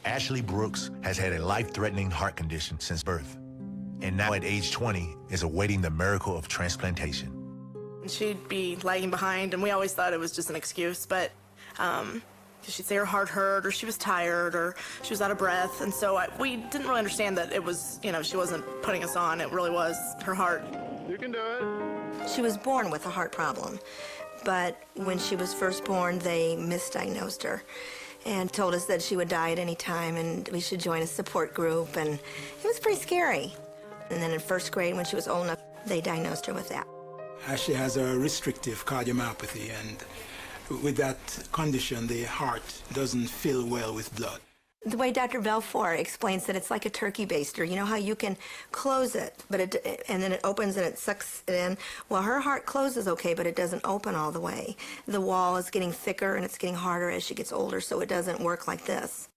Ashley Brooks has had a life-threatening heart condition since birth, and now at age 20 is awaiting the miracle of transplantation. She'd be lagging behind, and we always thought it was just an excuse, but she'd say her heart hurt, or she was tired, or she was out of breath, and so we didn't really understand that it was, she wasn't putting us on. It really was her heart. You can do it. She was born with a heart problem, but when she was first born, they misdiagnosed her and told us that she would die at any time and we should join a support group, and it was pretty scary. And then in first grade, when she was old enough, they diagnosed her with that. She has a restrictive cardiomyopathy, and with that condition, the heart doesn't fill well with blood. The way Dr. Belfour explains that it's like a turkey baster. You know how you can close it, and then it opens and it sucks it in? Well, her heart closes okay, but it doesn't open all the way. The wall is getting thicker and it's getting harder as she gets older, so it doesn't work like this.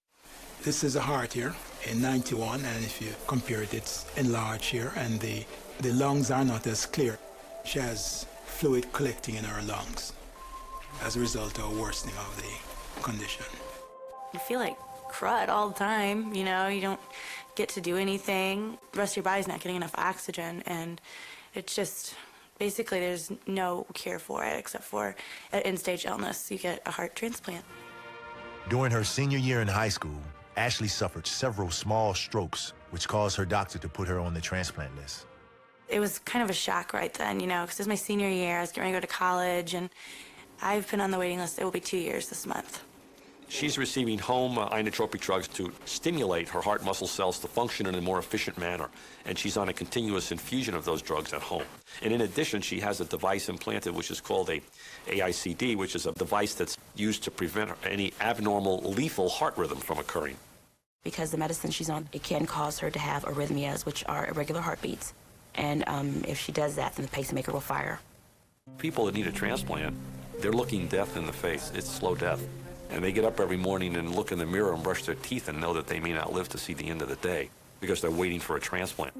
This is a heart here in 91, and if you compare it, it's enlarged here, and the lungs are not as clear. She has fluid collecting in her lungs as a result of a worsening of the condition. You feel like crud all the time, you don't get to do anything. The rest of your body's not getting enough oxygen, and it's just, basically there's no cure for it except for an end-stage illness. You get a heart transplant. During her senior year in high school, Ashley suffered several small strokes, which caused her doctor to put her on the transplant list. It was kind of a shock right then, because it was my senior year. I was getting ready to go to college, and I've been on the waiting list. It will be 2 years this month. She's receiving home inotropic drugs to stimulate her heart muscle cells to function in a more efficient manner, and she's on a continuous infusion of those drugs at home. And in addition, she has a device implanted which is called a AICD, which is a device that's used to prevent any abnormal lethal heart rhythm from occurring. Because the medicine she's on, it can cause her to have arrhythmias, which are irregular heartbeats. And if she does that, then the pacemaker will fire. People that need a transplant, they're looking death in the face. It's slow death. And they get up every morning and look in the mirror and brush their teeth and know that they may not live to see the end of the day because they're waiting for a transplant.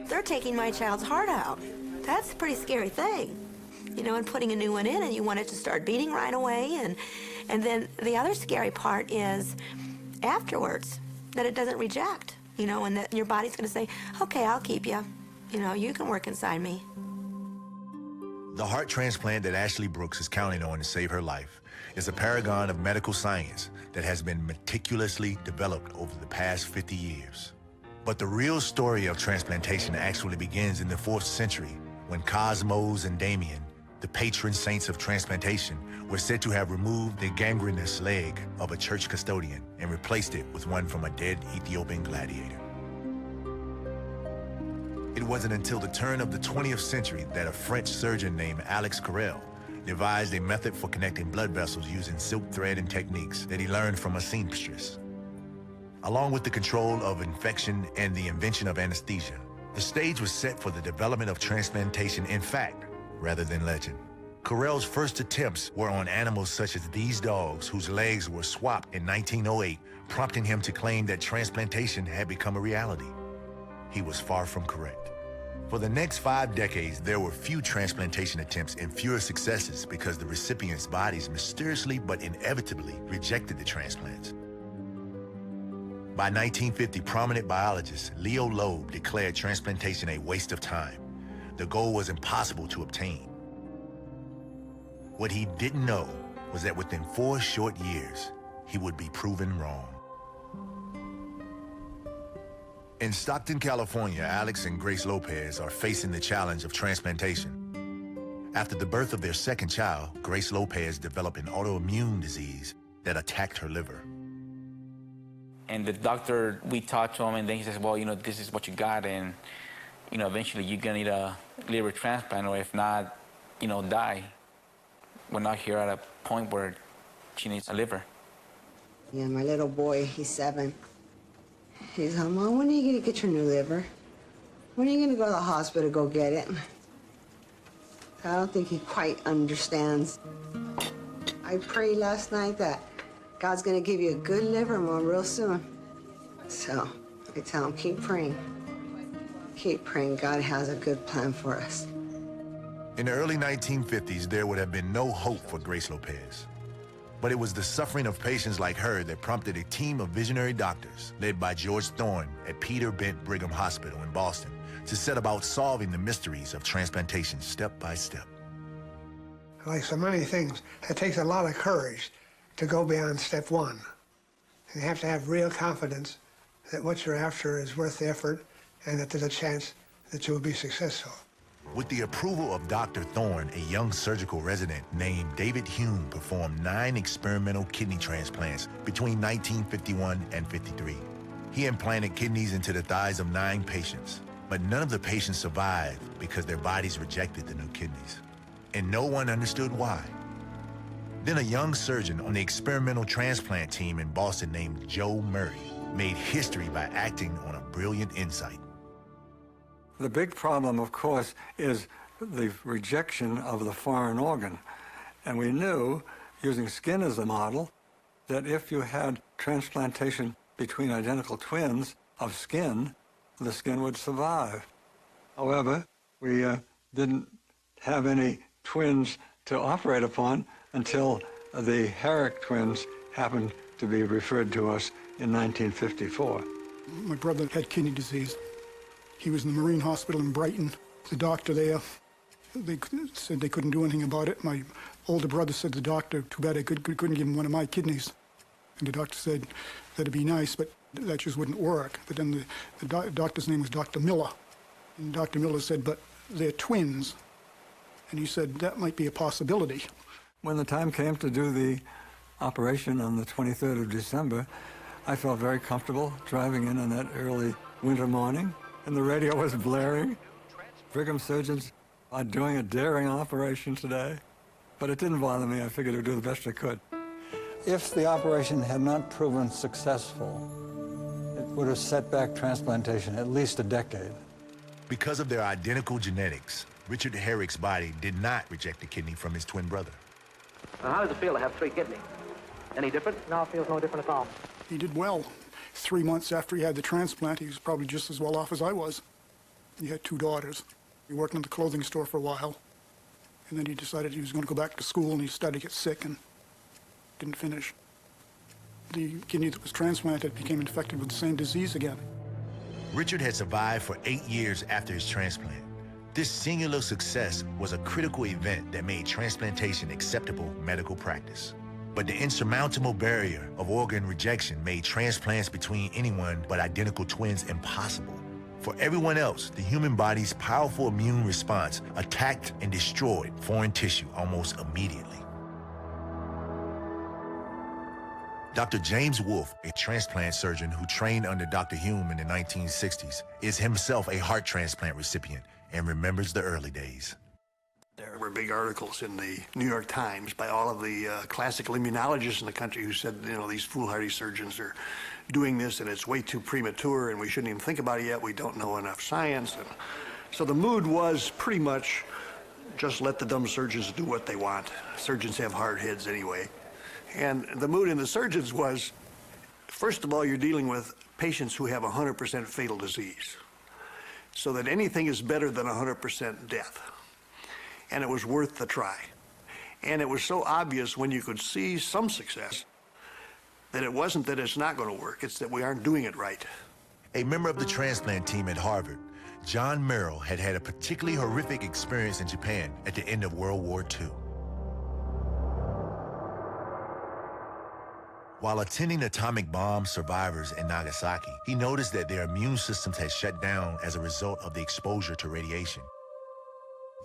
They're taking my child's heart out. That's a pretty scary thing, and putting a new one in, and you want it to start beating right away. And then the other scary part is afterwards, that it doesn't reject, and that your body's going to say, okay, I'll keep you. You can work inside me. The heart transplant that Ashley Brooks is counting on to save her life is a paragon of medical science that has been meticulously developed over the past 50 years. But the real story of transplantation actually begins in the 4th century when Cosmos and Damien, the patron saints of transplantation, were said to have removed the gangrenous leg of a church custodian and replaced it with one from a dead Ethiopian gladiator. It wasn't until the turn of the 20th century that a French surgeon named Alex Carrel devised a method for connecting blood vessels using silk thread and techniques that he learned from a seamstress. Along with the control of infection and the invention of anesthesia, the stage was set for the development of transplantation in fact, rather than legend. Carrel's first attempts were on animals such as these dogs whose legs were swapped in 1908, prompting him to claim that transplantation had become a reality. He was far from correct. For the next 5 decades, there were few transplantation attempts and fewer successes because the recipients' bodies mysteriously but inevitably rejected the transplants. By 1950, prominent biologist Leo Loeb declared transplantation a waste of time. The goal was impossible to obtain. What he didn't know was that within 4 short years, he would be proven wrong. In Stockton, California, Alex and Grace Lopez are facing the challenge of transplantation. After the birth of their second child, Grace Lopez developed an autoimmune disease that attacked her liver. And the doctor, we talked to him, and then he says, well, this is what you got, and, eventually you're gonna need a liver transplant, or if not, die. We're not here at a point where she needs a liver. Yeah, my little boy, he's 7. He's like, Mom, when are you gonna get your new liver? When are you gonna go to the hospital to go get it? I don't think he quite understands. I prayed last night that God's gonna give you a good liver, Mom, real soon. So I tell him, keep praying. Keep praying. God has a good plan for us. In the early 1950s, there would have been no hope for Grace Lopez. But it was the suffering of patients like her that prompted a team of visionary doctors, led by George Thorne at Peter Bent Brigham Hospital in Boston, to set about solving the mysteries of transplantation step by step. Like so many things, it takes a lot of courage to go beyond step one. You have to have real confidence that what you're after is worth the effort and that there's a chance that you will be successful. With the approval of Dr. Thorne, a young surgical resident named David Hume performed 9 experimental kidney transplants between 1951 and 53. He implanted kidneys into the thighs of 9 patients, but none of the patients survived because their bodies rejected the new kidneys. And no one understood why. Then a young surgeon on the experimental transplant team in Boston named Joe Murray made history by acting on a brilliant insight. The big problem, of course, is the rejection of the foreign organ. And we knew, using skin as a model, that if you had transplantation between identical twins of skin, the skin would survive. However, we didn't have any twins to operate upon until the Herrick twins happened to be referred to us in 1954. My brother had kidney disease. He was in the Marine Hospital in Brighton. The doctor there, they said they couldn't do anything about it. My older brother said to the doctor, too bad I couldn't give him one of my kidneys. And the doctor said, that'd be nice, but that just wouldn't work. But then the doctor's name was Dr. Miller. And Dr. Miller said, but they're twins. And he said, that might be a possibility. When the time came to do the operation on the 23rd of December, I felt very comfortable driving in on that early winter morning, and the radio was blaring. Brigham surgeons are doing a daring operation today, but it didn't bother me. I figured I would do the best I could. If the operation had not proven successful, it would have set back transplantation at least a decade. Because of their identical genetics, Richard Herrick's body did not reject the kidney from his twin brother. Now, how does it feel to have 3 kidneys? Any different? No, it feels no different at all. He did well. 3 months after he had the transplant, he was probably just as well off as I was. He had 2 daughters. He worked in the clothing store for a while, and then he decided he was going to go back to school, and he started to get sick and didn't finish. The kidney that was transplanted became infected with the same disease again. Richard had survived for 8 years after his transplant. This singular success was a critical event that made transplantation acceptable medical practice. But the insurmountable barrier of organ rejection made transplants between anyone but identical twins impossible. For everyone else, the human body's powerful immune response attacked and destroyed foreign tissue almost immediately. Dr. James Wolfe, a transplant surgeon who trained under Dr. Hume in the 1960s, is himself a heart transplant recipient and remembers the early days. There were big articles in the New York Times by all of the classical immunologists in the country who said, you know, these foolhardy surgeons are doing this and it's way too premature and we shouldn't even think about it yet. We don't know enough science. And so the mood was pretty much just let the dumb surgeons do what they want. Surgeons have hard heads anyway. And the mood in the surgeons was, first of all, you're dealing with patients who have 100% fatal disease. So that anything is better than 100% death. And it was worth the try. And it was so obvious when you could see some success that it wasn't that it's not going to work, it's that we aren't doing it right. A member of the transplant team at Harvard, John Merrill had had a particularly horrific experience in Japan at the end of World War II. While attending atomic bomb survivors in Nagasaki, he noticed that their immune systems had shut down as a result of the exposure to radiation.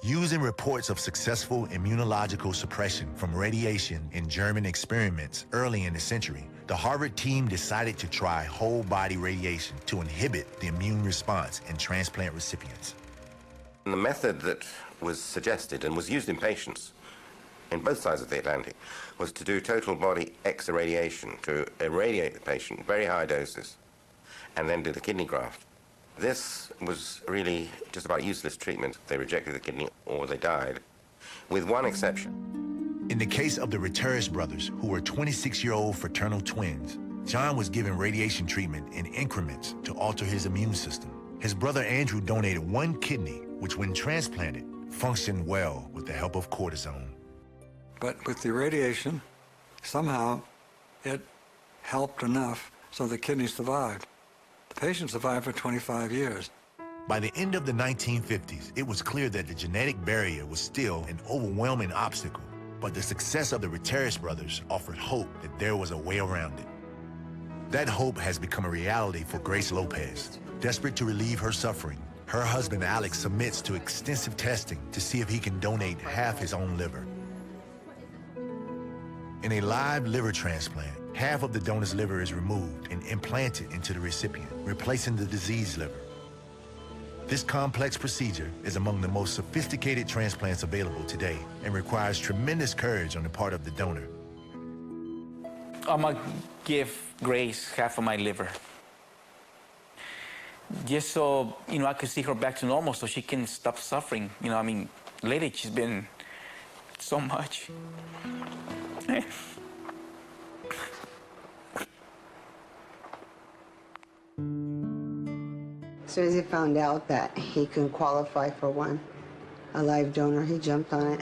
Using reports of successful immunological suppression from radiation in German experiments early in the century, the Harvard team decided to try whole-body radiation to inhibit the immune response in transplant recipients. The method that was suggested and was used in patients in both sides of the Atlantic was to do total body X-irradiation, to irradiate the patient, very high doses, and then do the kidney graft. This was really just about useless treatment. They rejected the kidney or they died, with one exception. In the case of the Reteris brothers, who were 26-year-old fraternal twins, John was given radiation treatment in increments to alter his immune system. His brother Andrew donated 1 kidney, which when transplanted, functioned well with the help of cortisone. But with the radiation, somehow it helped enough so the kidney survived. The patient survived for 25 years. By the end of the 1950s, it was clear that the genetic barrier was still an overwhelming obstacle, but the success of the Reteris brothers offered hope that there was a way around it. That hope has become a reality for Grace Lopez. Desperate to relieve her suffering, her husband Alex submits to extensive testing to see if he can donate half his own liver. In a live liver transplant, half of the donor's liver is removed and implanted into the recipient, replacing the diseased liver. This complex procedure is among the most sophisticated transplants available today and requires tremendous courage on the part of the donor. I'm gonna give Grace half of my liver. Just so, I could see her back to normal so she can stop suffering. I mean, lately she's been so much. As soon as he found out that he could qualify for one, a live donor, he jumped on it.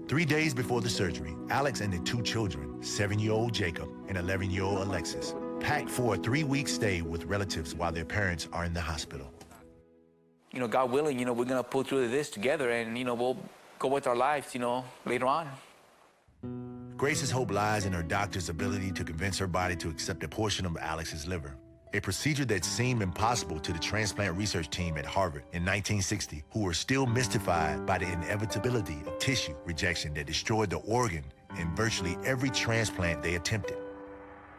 3 days before the surgery, Alex and the two children, 7-year-old Jacob and 11-year-old Alexis, packed for a 3-week stay with relatives while their parents are in the hospital. God willing, we're gonna pull through this together and, we'll go with our lives, later on. Grace's hope lies in her doctor's ability to convince her body to accept a portion of Alex's liver, a procedure that seemed impossible to the transplant research team at Harvard in 1960, who were still mystified by the inevitability of tissue rejection that destroyed the organ in virtually every transplant they attempted.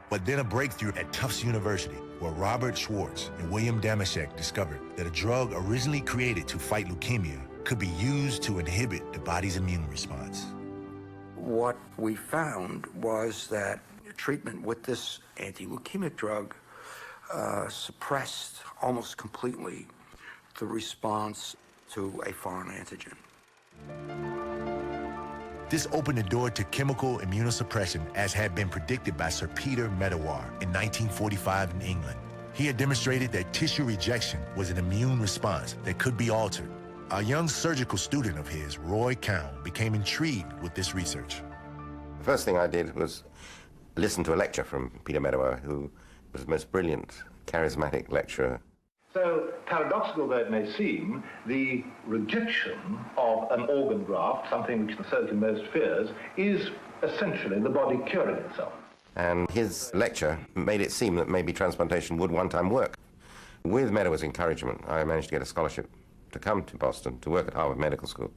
But then a breakthrough at Tufts University, where Robert Schwartz and William Damashek discovered that a drug originally created to fight leukemia could be used to inhibit the body's immune response. What we found was that treatment with this anti-leukemic drug suppressed almost completely the response to a foreign antigen. This opened the door to chemical immunosuppression, as had been predicted by Sir Peter Medawar in 1945 in England. He had demonstrated that tissue rejection was an immune response that could be altered. A young surgical student of his, Roy Cowan, became intrigued with this research. The first thing I did was listen to a lecture from Peter Medawar, who was the most brilliant, charismatic lecturer. So, paradoxical though it may seem, the rejection of an organ graft, something which the surgeon most fears, is essentially the body curing itself. And his lecture made it seem that maybe transplantation would one time work. With Medawar's encouragement, I managed to get a scholarship to come to Boston to work at Harvard Medical School.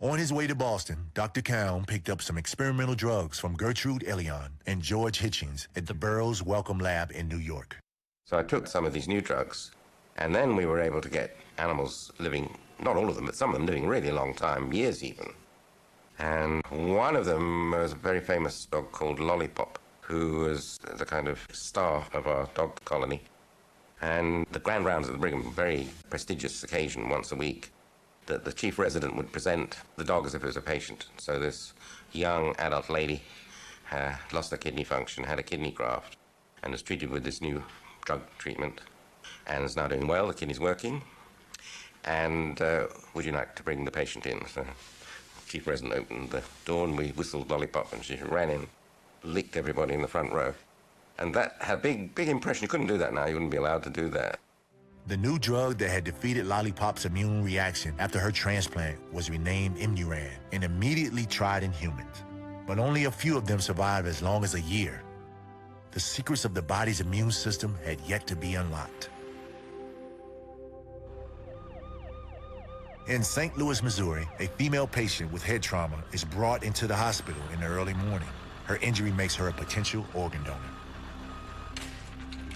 On his way to Boston, Dr. Cowan picked up some experimental drugs from Gertrude Elion and George Hitchens at the Burroughs Wellcome Lab in New York. So I took some of these new drugs, and then we were able to get animals living, not all of them, but some of them living a really long time, years even. And one of them was a very famous dog called Lollipop, who was the kind of star of our dog colony. And the grand rounds at the Brigham, very prestigious occasion once a week, that the chief resident would present the dog as if it was a patient. So this young adult lady lost her kidney function, had a kidney graft, and was treated with this new drug treatment, and is now doing well. The kidney's working. And would you like to bring the patient in? So the chief resident opened the door, and we whistled Lollipop, and she ran in, licked everybody in the front row. And that had a big impression. You couldn't do that now. You wouldn't be allowed to do that. The new drug that had defeated Lollipop's immune reaction after her transplant was renamed Imuran and immediately tried in humans. But only a few of them survived as long as a year. The secrets of the body's immune system had yet to be unlocked. In St. Louis, Missouri, a female patient with head trauma is brought into the hospital in the early morning. Her injury makes her a potential organ donor.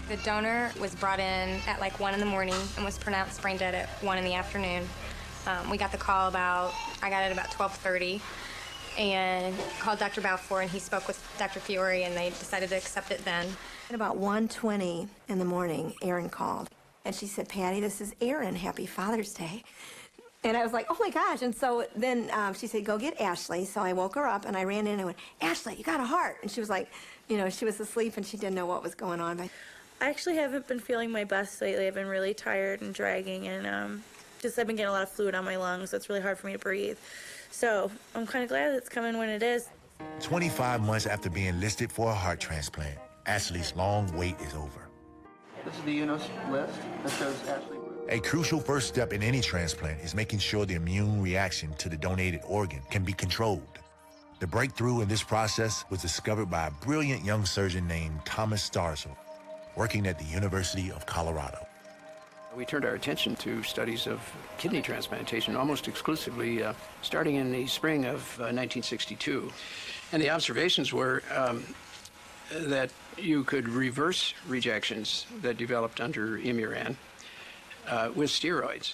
The donor was brought in at like 1 in the morning and was pronounced brain dead at 1 in the afternoon. We got the call I got it about 12:30 and called Dr. Balfour, and he spoke with Dr. Fiore, and they decided to accept it then. At about 1:20 in the morning, Erin called, and she said, "Patty, this is Erin. Happy Father's Day." And I was like, oh my gosh. And so then she said, go get Ashley. So I woke her up and I ran in and I went, Ashley, you got a heart. And she was like, she was asleep and she didn't know what was going on. But I actually haven't been feeling my best lately. I've been really tired and dragging, and I've been getting a lot of fluid on my lungs, so it's really hard for me to breathe. So I'm kind of glad it's coming when it is. 25 months after being listed for a heart transplant, Ashley's long wait is over. This is the UNOS list that shows Ashley. A crucial first step in any transplant is making sure the immune reaction to the donated organ can be controlled. The breakthrough in this process was discovered by a brilliant young surgeon named Thomas Starzl, working at the University of Colorado. We turned our attention to studies of kidney transplantation almost exclusively starting in the spring of 1962. And the observations were that you could reverse rejections that developed under Imuran with steroids.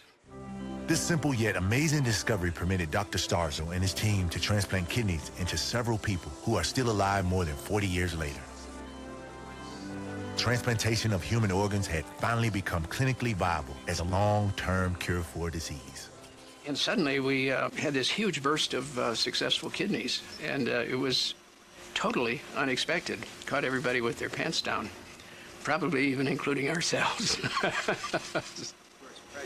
This simple yet amazing discovery permitted Dr. Starzl and his team to transplant kidneys into several people who are still alive more than 40 years later. Transplantation of human organs had finally become clinically viable as a long-term cure for disease. And suddenly we had this huge burst of successful kidneys, and it was totally unexpected. Caught everybody with their pants down, probably even including ourselves.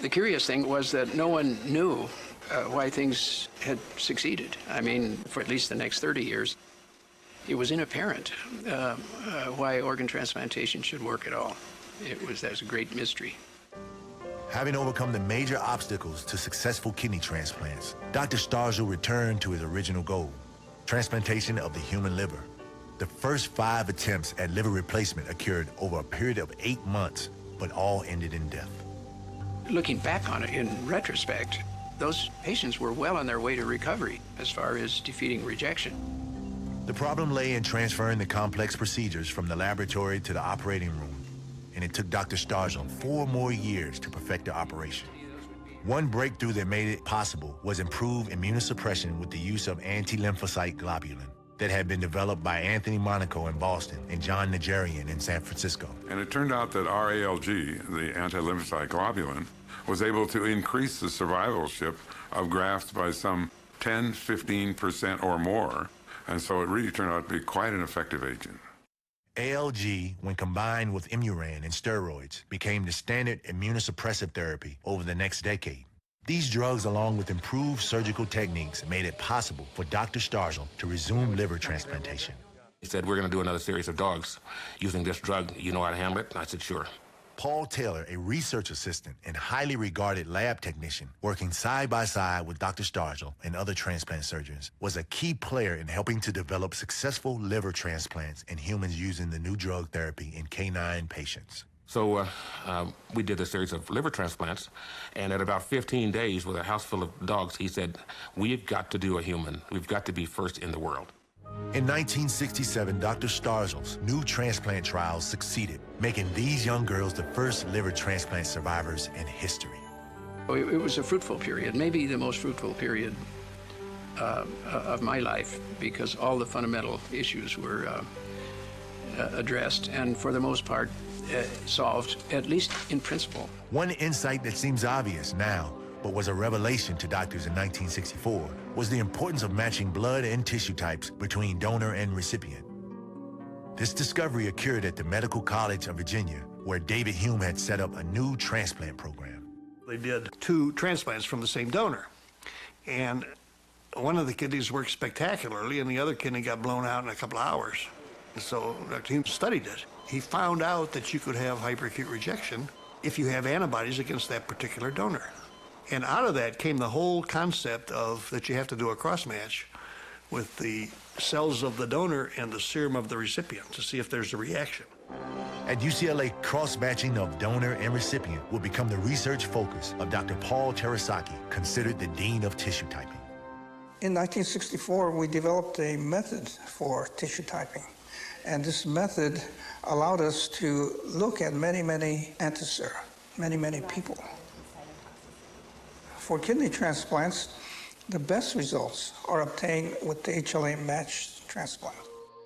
The curious thing was that no one knew why things had succeeded. I mean, for at least the next 30 years, it was inapparent why organ transplantation should work at all. That was a great mystery. Having overcome the major obstacles to successful kidney transplants, Dr. Starzl returned to his original goal, transplantation of the human liver. The first 5 attempts at liver replacement occurred over a period of 8 months, but all ended in death. Looking back on it in retrospect, those patients were well on their way to recovery as far as defeating rejection. The problem lay in transferring the complex procedures from the laboratory to the operating room, and it took Dr. Starzl 4 more years to perfect the operation. One breakthrough that made it possible was improved immunosuppression with the use of anti-lymphocyte globulin that had been developed by Anthony Monaco in Boston and John Najarian in San Francisco. And it turned out that RALG, the anti-lymphocyte globulin, was able to increase the survivalship of grafts by some 10, 15% or more. And so it really turned out to be quite an effective agent. ALG, when combined with Imuran and steroids, became the standard immunosuppressive therapy over the next decade. These drugs, along with improved surgical techniques, made it possible for Dr. Starzl to resume liver transplantation. He said, "We're going to do another series of dogs using this drug. You know how to handle it?" And I said, "Sure." Paul Taylor, a research assistant and highly regarded lab technician, working side by side with Dr. Starzl and other transplant surgeons, was a key player in helping to develop successful liver transplants in humans using the new drug therapy in canine patients. So we did a series of liver transplants, and at about 15 days with a house full of dogs, he said, "We've got to do a human. We've got to be first in the world." In 1967, Dr. Starzl's new transplant trials succeeded, making these young girls the first liver transplant survivors in history. It was a fruitful period, maybe the most fruitful period of my life, because all the fundamental issues were addressed and, for the most part, solved, at least in principle. One insight that seems obvious now, but was a revelation to doctors in 1964, was the importance of matching blood and tissue types between donor and recipient. This discovery occurred at the Medical College of Virginia, where David Hume had set up a new transplant program. They did 2 transplants from the same donor, and one of the kidneys worked spectacularly, and the other kidney got blown out in a couple of hours. So Dr. Hume studied it. He found out that you could have hyperacute rejection if you have antibodies against that particular donor. And out of that came the whole concept of that you have to do a cross-match with the cells of the donor and the serum of the recipient to see if there's a reaction. At UCLA, cross-matching of donor and recipient will become the research focus of Dr. Paul Terasaki, considered the dean of tissue typing. In 1964, we developed a method for tissue typing. And this method allowed us to look at many antisera, many people. For kidney transplants, the best results are obtained with the HLA-matched transplant.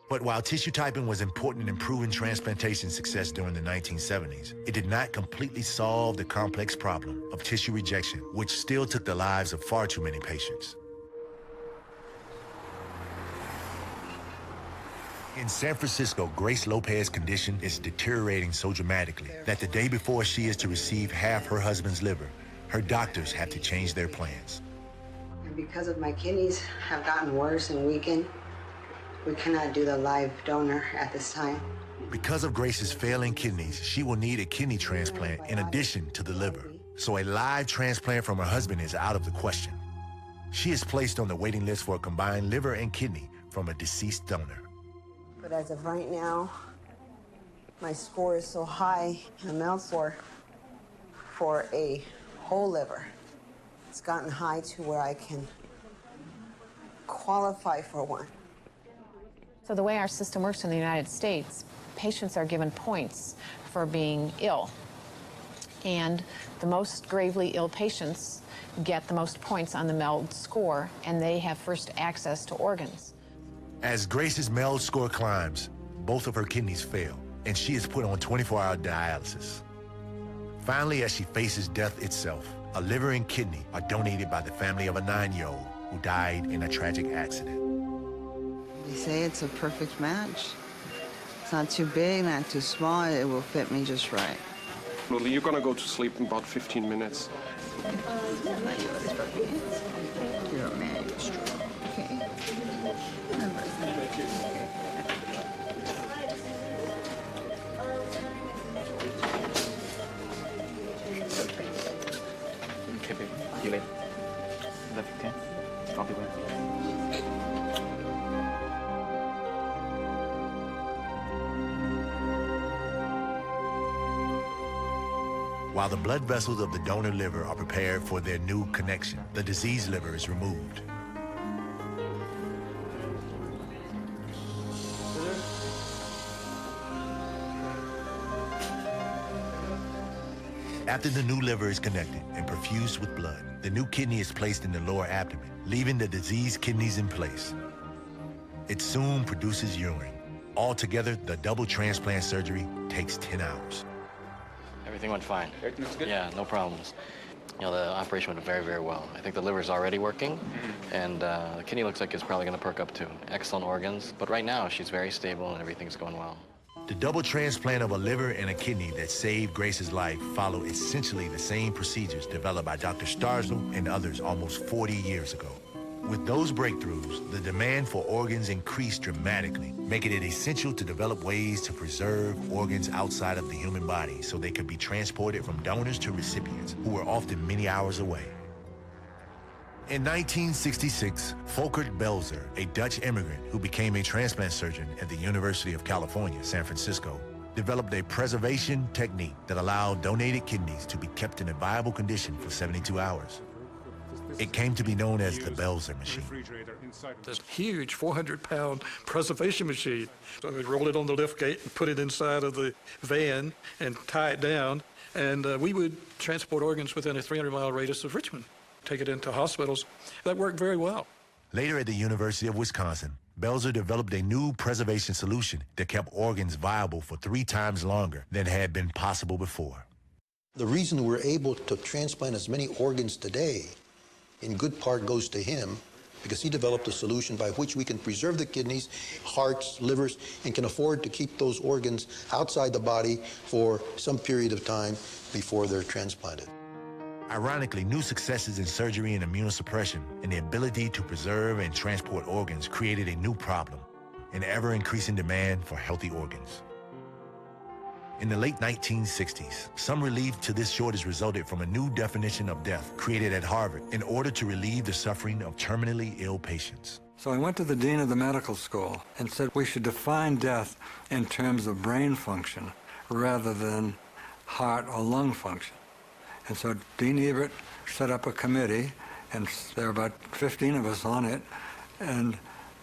But while tissue typing was important in improving transplantation success during the 1970s, it did not completely solve the complex problem of tissue rejection, which still took the lives of far too many patients. In San Francisco, Grace Lopez's condition is deteriorating so dramatically that the day before she is to receive half her husband's liver, her doctors have to change their plans. And because of my kidneys have gotten worse and weakened, We cannot do the live donor at this time. Because of Grace's failing kidneys, she will need a kidney transplant in addition to the liver. So a live transplant from her husband is out of the question. She is placed on the waiting list for a combined liver and kidney from a deceased donor. But as of right now, my score is so high, the MELD score for a whole liver. It's gotten high to where I can qualify for one. So the way our system works in the United States, patients are given points for being ill. And the most gravely ill patients get the most points on the MELD score, and they have first access to organs. As Grace's MELD score climbs, both of her kidneys fail, and she is put on 24-hour dialysis. Finally, as she faces death itself, a liver and kidney are donated by the family of a 9-year-old who died in a tragic accident. They say it's a perfect match. It's not too big, not too small. It will fit me just right. Lily, you're gonna go to sleep in about 15 minutes. You're a man, you're strong, okay? Okay, baby. You late? Love you, okay? I'll be waiting. While the blood vessels of the donor liver are prepared for their new connection, the diseased liver is removed. After the new liver is connected and perfused with blood, the new kidney is placed in the lower abdomen, leaving the diseased kidneys in place. It soon produces urine. Altogether, the double transplant surgery takes 10 hours. Everything went fine. Everything looks good? Yeah, no problems. You know, the operation went very, very well. I think the liver's already working, and the kidney looks like it's probably going to perk up too. Excellent organs, but right now she's very stable and everything's going well. The double transplant of a liver and a kidney that saved Grace's life follow essentially the same procedures developed by Dr. Starzl and others almost 40 years ago. With those breakthroughs, the demand for organs increased dramatically, making it essential to develop ways to preserve organs outside of the human body so they could be transported from donors to recipients who were often many hours away. In 1966, Volkert Belzer, a Dutch immigrant who became a transplant surgeon at the University of California, San Francisco, developed a preservation technique that allowed donated kidneys to be kept in a viable condition for 72 hours. It came to be known as the Belzer machine. This huge 400-pound preservation machine. So we roll it on the lift gate and put it inside of the van and tie it down, and we would transport organs within a 300-mile radius of Richmond, take it into hospitals. That worked very well. Later at the University of Wisconsin, Belzer developed a new preservation solution that kept organs viable for 3 times longer than had been possible before. The reason we're able to transplant as many organs today in good part goes to him, because he developed a solution by which we can preserve the kidneys, hearts, livers, and can afford to keep those organs outside the body for some period of time before they're transplanted. Ironically, new successes in surgery and immunosuppression and the ability to preserve and transport organs created a new problem, an ever-increasing demand for healthy organs. In the late 1960s, some relief to this shortage resulted from a new definition of death created at Harvard in order to relieve the suffering of terminally ill patients. So I went to the dean of the medical school and said we should define death in terms of brain function rather than heart or lung function. And so Dean Ebert set up a committee, and there are about 15 of us on it, and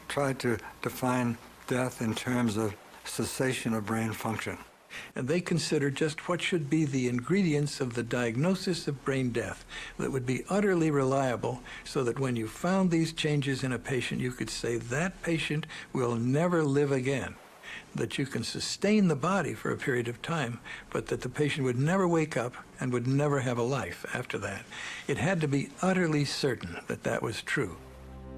tried to define death in terms of cessation of brain function. And they considered just what should be the ingredients of the diagnosis of brain death that would be utterly reliable, so that when you found these changes in a patient, you could say that patient will never live again. That you can sustain the body for a period of time, but that the patient would never wake up and would never have a life after that. It had to be utterly certain that that was true.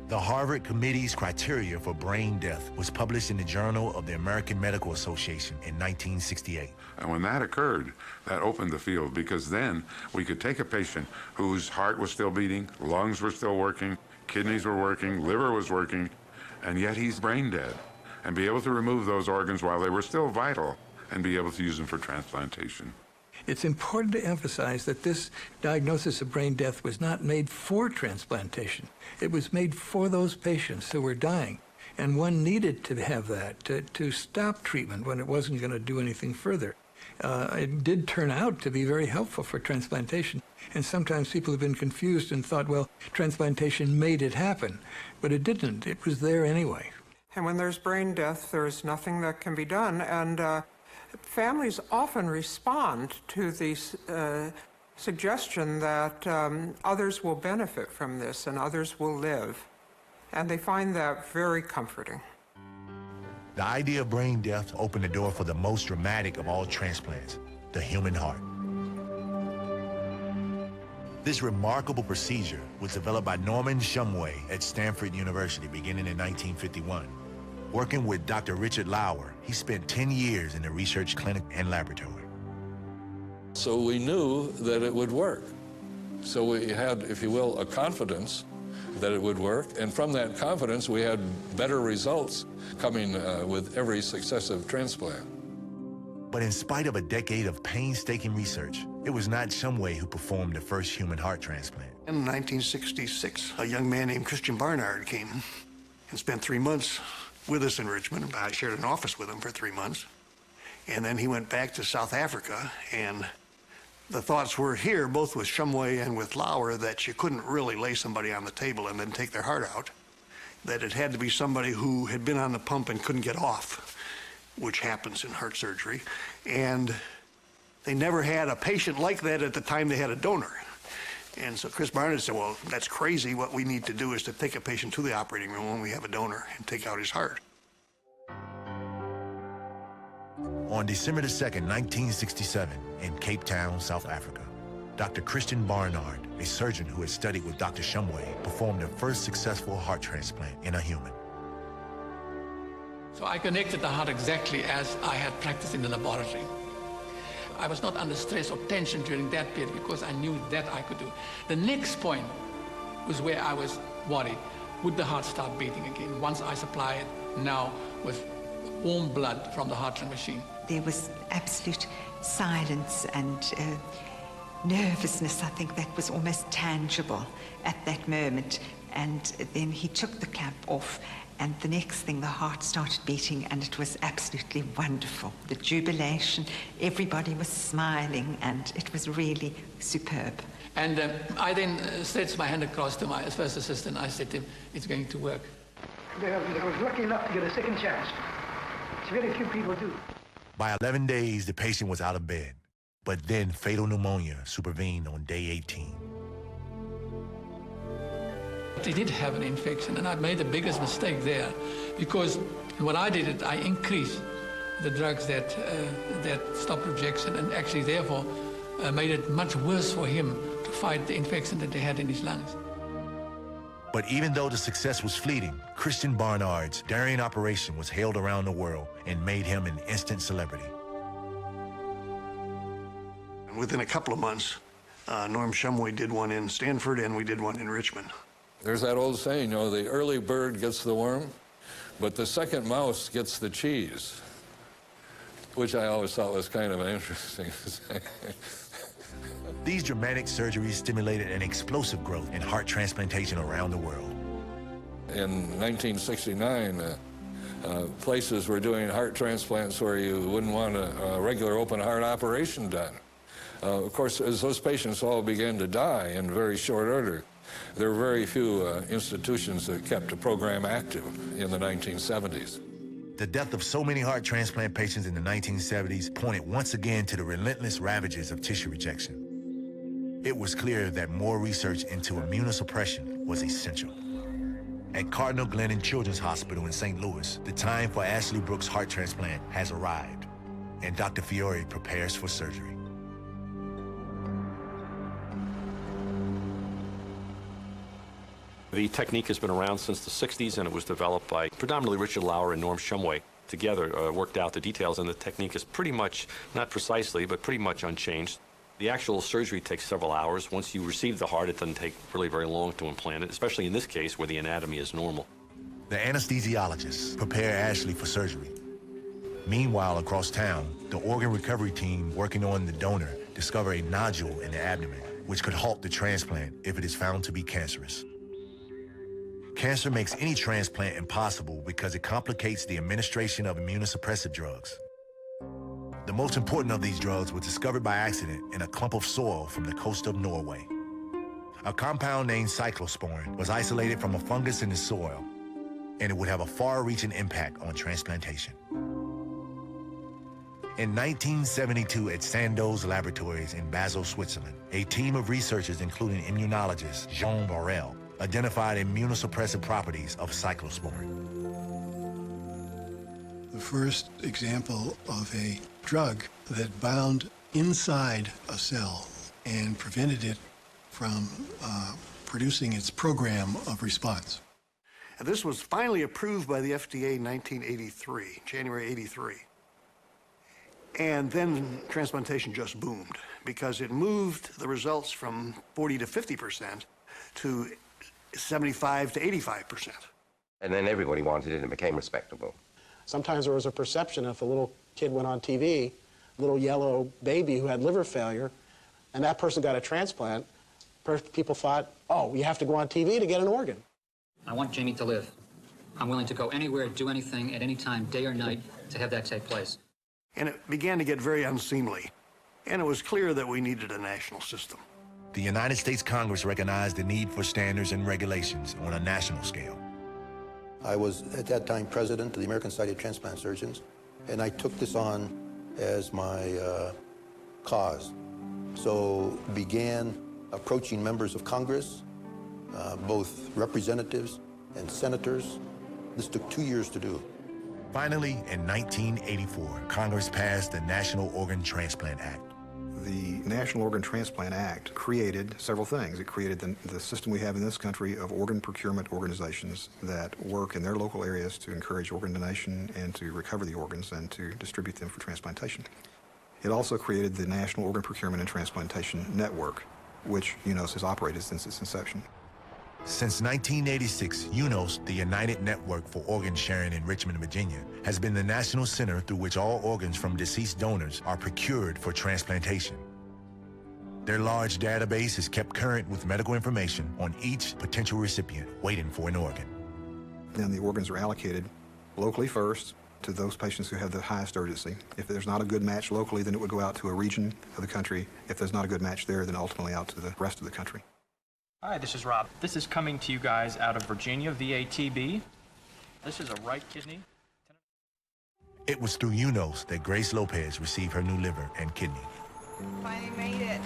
The Harvard Committee's criteria for brain death was published in the Journal of the American Medical Association in 1968. And when that occurred, that opened the field, because then we could take a patient whose heart was still beating, lungs were still working, kidneys were working, liver was working, and yet he's brain dead. and be able to remove those organs while they were still vital and be able to use them for transplantation. It's important to emphasize that this diagnosis of brain death was not made for transplantation. It was made for those patients who were dying. And one needed to have that to stop treatment when it wasn't going to do anything further. It did turn out to be very helpful for transplantation. And sometimes people have been confused and thought, well, transplantation made it happen. But it didn't. It was there anyway. And when there's brain death, there's nothing that can be done. And families often respond to the suggestion that others will benefit from this and others will live. And they find that very comforting. The idea of brain death opened the door for the most dramatic of all transplants, the human heart. This remarkable procedure was developed by Norman Shumway at Stanford University beginning in 1951. Working with Dr. Richard Lauer, he spent 10 years in the research clinic and laboratory. So we knew that it would work. So we had, if you will, a confidence that it would work, and from that confidence we had better results coming with every successive transplant. But in spite of a decade of painstaking research, it was not Shumway who performed the first human heart transplant. In 1966, a young man named Christian Barnard came and spent 3 months with us in Richmond. I shared an office with him for 3 months. And then he went back to South Africa, and the thoughts were here, both with Shumway and with Lauer, that you couldn't really lay somebody on the table and then take their heart out, that it had to be somebody who had been on the pump and couldn't get off, which happens in heart surgery. And they never had a patient like that at the time they had a donor. And so Chris Barnard said, well, that's crazy. What we need to do is to take a patient to the operating room when we have a donor and take out his heart. On December 2nd, 1967, in Cape Town, South Africa, Dr. Christian Barnard, a surgeon who had studied with Dr. Shumway, performed the first successful heart transplant in a human. So I connected the heart exactly as I had practiced in the laboratory. I was not under stress or tension during that period because I knew that I could do. The next point was where I was worried. Would the heart start beating again once I supply it now with warm blood from the heart machine? There was absolute silence and nervousness. I think that was almost tangible at that moment. And then he took the cap off, and the next thing, the heart started beating, and it was absolutely wonderful. The jubilation, everybody was smiling, and it was really superb. And I then stretched my hand across to my first assistant. I said to him, it's going to work. I was lucky enough to get a second chance. Very few people do. By 11 days, the patient was out of bed. But then fatal pneumonia supervened on day 18. He did have an infection, and I made the biggest mistake there, because what I did, I increased the drugs that stop rejection, and actually therefore made it much worse for him to fight the infection that they had in his lungs. But even though the success was fleeting, Christian Barnard's daring operation was hailed around the world and made him an instant celebrity. Within a couple of months, Norm Shumway did one in Stanford, and we did one in Richmond. There's that old saying, you know, the early bird gets the worm, but the second mouse gets the cheese, which I always thought was kind of an interesting thing. These dramatic surgeries stimulated an explosive growth in heart transplantation around the world. In 1969, places were doing heart transplants where you wouldn't want a regular open heart operation done. Of course, as those patients all began to die in very short order, there were very few institutions that kept the program active in the 1970s. The death of so many heart transplant patients in the 1970s pointed once again to the relentless ravages of tissue rejection. It was clear that more research into immunosuppression was essential. At Cardinal Glennon Children's Hospital in St. Louis, the time for Ashley Brooks' heart transplant has arrived, and Dr. Fiore prepares for surgery. The technique has been around since the 60s, and it was developed by predominantly Richard Lauer and Norm Shumway. Together, worked out the details, and the technique is pretty much, not precisely, but pretty much unchanged. The actual surgery takes several hours. Once you receive the heart, it doesn't take really very long to implant it, especially in this case where the anatomy is normal. The anesthesiologists prepare Ashley for surgery. Meanwhile, across town, the organ recovery team working on the donor discover a nodule in the abdomen, which could halt the transplant if it is found to be cancerous. Cancer makes any transplant impossible because it complicates the administration of immunosuppressive drugs. The most important of these drugs was discovered by accident in a clump of soil from the coast of Norway. A compound named cyclosporin was isolated from a fungus in the soil, and it would have a far-reaching impact on transplantation. In 1972 at Sandoz Laboratories in Basel, Switzerland, a team of researchers, including immunologist Jean Borel, identified immunosuppressive properties of cyclosporin. The first example of a drug that bound inside a cell and prevented it from producing its program of response. And this was finally approved by the FDA in 1983, January 83. And then transplantation just boomed because it moved the results from 40 to 50% to 75 to 85%. And then everybody wanted it and it became respectable. Sometimes there was a perception if a little kid went on TV, little yellow baby who had liver failure, and that person got a transplant, people thought, oh, you have to go on TV to get an organ. I want Jamie to live. I'm willing to go anywhere, do anything, at any time, day or night, to have that take place. And it began to get very unseemly. And it was clear that we needed a national system. The United States Congress recognized the need for standards and regulations on a national scale. I was, at that time, president of the American Society of Transplant Surgeons, and I took this on as my cause. So began approaching members of Congress, both representatives and senators. This took 2 years to do. Finally, in 1984, Congress passed the National Organ Transplant Act. The National Organ Transplant Act created several things. It created the system we have in this country of organ procurement organizations that work in their local areas to encourage organ donation and to recover the organs and to distribute them for transplantation. It also created the National Organ Procurement and Transplantation Network, which UNOS has operated since its inception. Since 1986, UNOS, the United Network for Organ Sharing in Richmond, Virginia, has been the national center through which all organs from deceased donors are procured for transplantation. Their large database is kept current with medical information on each potential recipient waiting for an organ. Then the organs are allocated locally first to those patients who have the highest urgency. If there's not a good match locally, then it would go out to a region of the country. If there's not a good match there, then ultimately out to the rest of the country. Hi, this is Rob. This is coming to you guys out of Virginia, VATB. This is a right kidney. It was through UNOS that Grace Lopez received her new liver and kidney. Finally made it.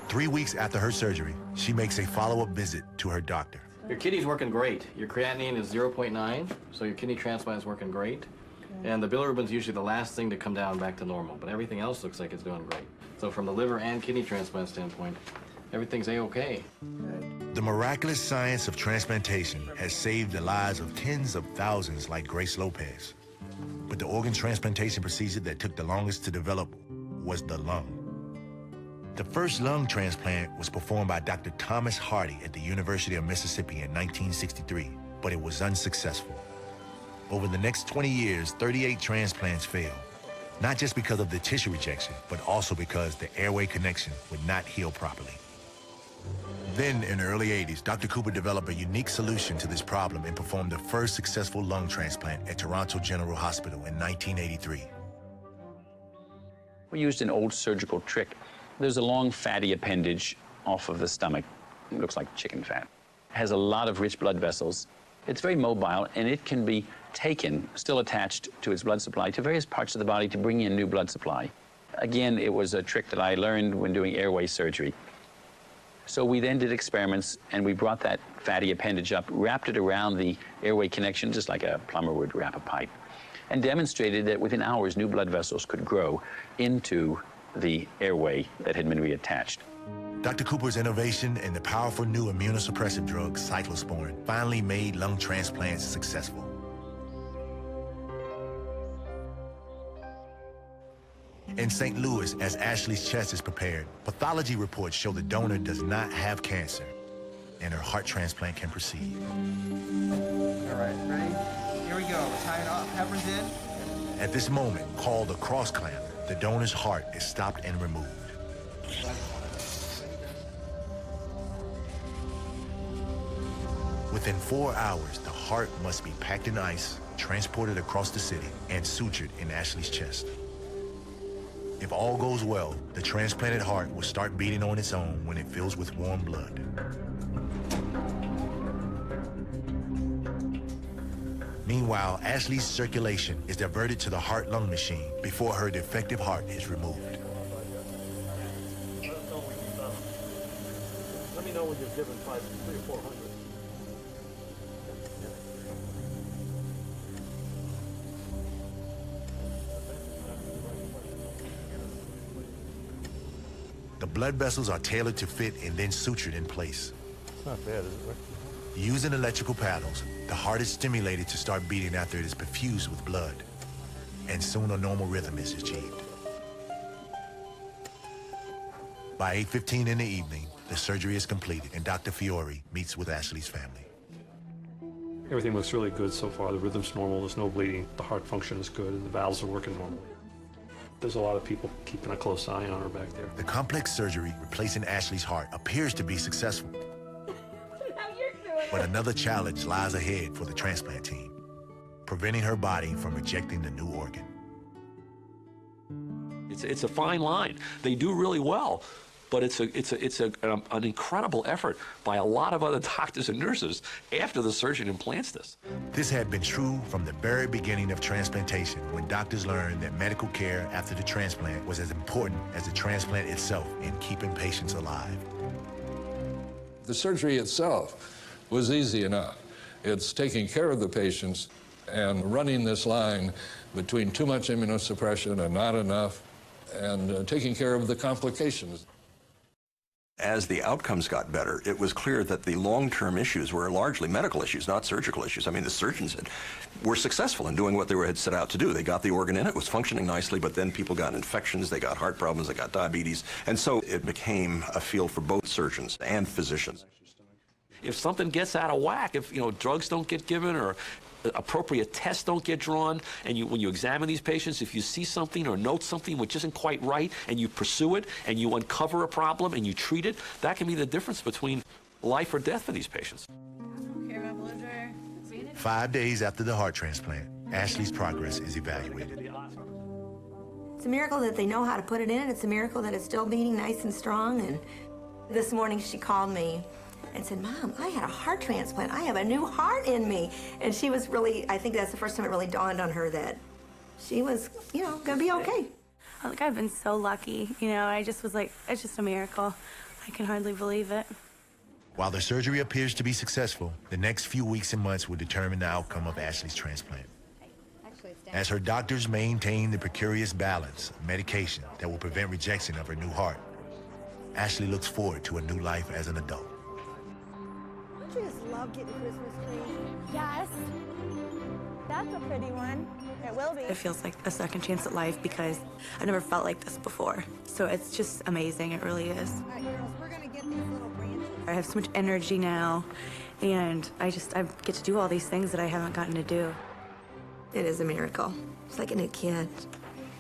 3 weeks after her surgery, she makes a follow-up visit to her doctor. Your kidney's working great. Your creatinine is 0.9, so your kidney transplant is working great. And the bilirubin's usually the last thing to come down back to normal, but everything else looks like it's doing great. So from the liver and kidney transplant standpoint, everything's A-okay. The miraculous science of transplantation has saved the lives of tens of thousands like Grace Lopez. But the organ transplantation procedure that took the longest to develop was the lung. The first lung transplant was performed by Dr. Thomas Hardy at the University of Mississippi in 1963, but it was unsuccessful. Over the next 20 years, 38 transplants failed, not just because of the tissue rejection, but also because the airway connection would not heal properly. Then, in the early 80s, Dr. Cooper developed a unique solution to this problem and performed the first successful lung transplant at Toronto General Hospital in 1983. We used an old surgical trick. There's a long fatty appendage off of the stomach. It looks like chicken fat. It has a lot of rich blood vessels. It's very mobile, and it can be taken, still attached to its blood supply, to various parts of the body to bring in new blood supply. Again, it was a trick that I learned when doing airway surgery. So we then did experiments, and we brought that fatty appendage up, wrapped it around the airway connection, just like a plumber would wrap a pipe, and demonstrated that within hours, new blood vessels could grow into the airway that had been reattached. Dr. Cooper's innovation and the powerful new immunosuppressive drug, cyclosporin, finally made lung transplants successful. In St. Louis, as Ashley's chest is prepared, pathology reports show the donor does not have cancer. and her heart transplant can proceed. All right, ready? Here we go. Tie it off. Heparin's in. At this moment, called a cross clamp, the donor's heart is stopped and removed. Within 4 hours, the heart must be packed in ice, transported across the city, and sutured in Ashley's chest. If all goes well, the transplanted heart will start beating on its own when it fills with warm blood. Meanwhile, Ashley's circulation is diverted to the heart-lung machine before her defective heart is removed. Let me know when you've given 300 or 400. The blood vessels are tailored to fit and then sutured in place. It's not bad, is it, Rick? Using electrical paddles, the heart is stimulated to start beating after it is perfused with blood, and soon a normal rhythm is achieved. By 8:15 in the evening, the surgery is completed, and Dr. Fiore meets with Ashley's family. Everything looks really good so far. The rhythm's normal, there's no bleeding, the heart function is good, and the valves are working normally. There's a lot of people keeping a close eye on her back there. The complex surgery replacing Ashley's heart appears to be successful. But another challenge lies ahead for the transplant team, preventing her body from rejecting the new organ. It's a fine line. They do really well, but it's an incredible effort by a lot of other doctors and nurses after the surgeon implants this. This had been true from the very beginning of transplantation, when doctors learned that medical care after the transplant was as important as the transplant itself in keeping patients alive. The surgery itself was easy enough. It's taking care of the patients and running this line between too much immunosuppression and not enough, and taking care of the complications. As the outcomes got better, it was clear that the long-term issues were largely medical issues, not surgical issues. I mean, the surgeons were successful in doing what they had set out to do. They got the organ in, it was functioning nicely, but then people got infections, they got heart problems, they got diabetes, and so it became a field for both surgeons and physicians. If something gets out of whack, if drugs don't get given or appropriate tests don't get drawn, and when you examine these patients, if you see something or note something which isn't quite right, and you pursue it, and you uncover a problem, and you treat it, that can be the difference between life or death for these patients. 5 days after the heart transplant, Ashley's progress is evaluated. It's a miracle that they know how to put it in. It's a miracle that it's still beating nice and strong. And this morning she called me and said, "Mom, I had a heart transplant. I have a new heart in me." And she was really, I think that's the first time it really dawned on her that she was, gonna be okay. I've been so lucky. I just was like, it's just a miracle. I can hardly believe it. While the surgery appears to be successful, the next few weeks and months will determine the outcome of Ashley's transplant. As her doctors maintain the precarious balance of medication that will prevent rejection of her new heart, Ashley looks forward to a new life as an adult. Don't you just love getting Christmas trees? Yes. That's a pretty one. It will be. It feels like a second chance at life because I've never felt like this before. So it's just amazing. It really is. All right, girls, we're going to get these little branches. I have so much energy now, and I get to do all these things that I haven't gotten to do. It is a miracle. It's like a new kid.